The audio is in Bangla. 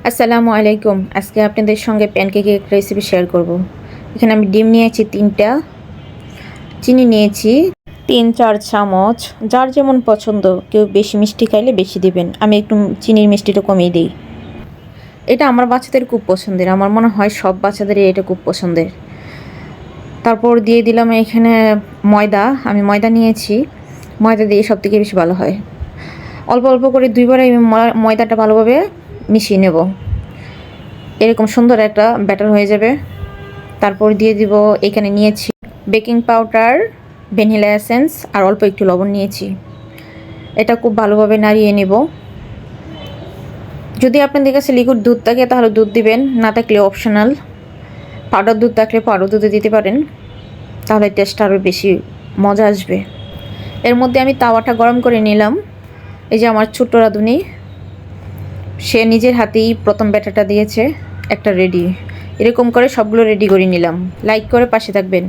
আসসালামু আলাইকুম। আজকে আপনাদের সঙ্গে প্যানকেকের রেসিপি শেয়ার করব। এখানে আমি ডিম নিয়েছি 3টা, চিনি নিয়েছি 3-4 চামচ, যার যেমন পছন্দ। কেউ বেশি মিষ্টি খাইলে বেশি দিবেন, আমি একটু চিনির মিষ্টিটা কমিয়ে দিই। এটা আমার বাচ্চাদের খুব পছন্দের, আমার মনে হয় সব বাচ্চাদেরই এটা খুব পছন্দের। তারপর দিয়ে দিলাম এখানে ময়দা, আমি ময়দা নিয়েছি। ময়দা দিয়ে সব থেকে বেশি ভালো হয়। অল্প অল্প করে 2বার আমি ময়দাটা ভালোভাবে মিশিয়ে নেব। এরকম সুন্দর একটা ব্যাটার হয়ে যাবে। তারপর দিয়ে দিব, এখানে নিয়েছি বেকিং পাউডার, ভ্যানিলা এসেন্স আর অল্প একটু লবণ নিয়েছি। এটা খুব ভালোভাবে নাড়িয়ে নেব। যদি আপনাদের কাছে লিকুইড দুধ থাকে তাহলে দুধ দিবেন, না থাকলে অপশনাল। পাউডার দুধ থাকলে পাউডার দুধে দিতে পারেন, তাহলে টেস্ট আরও বেশি মজা আসবে। এর মধ্যে আমি তাওয়াটা গরম করে নিলাম। এই যে আমার ছোট্ট রাঁধুনি, সে নিজের হাতেই প্রথম ব্যাটারটা দিয়েছে। একটা রেডি, এরকম করে সবগুলো রেডি করে নিলাম। লাইক করে পাশে থাকবেন।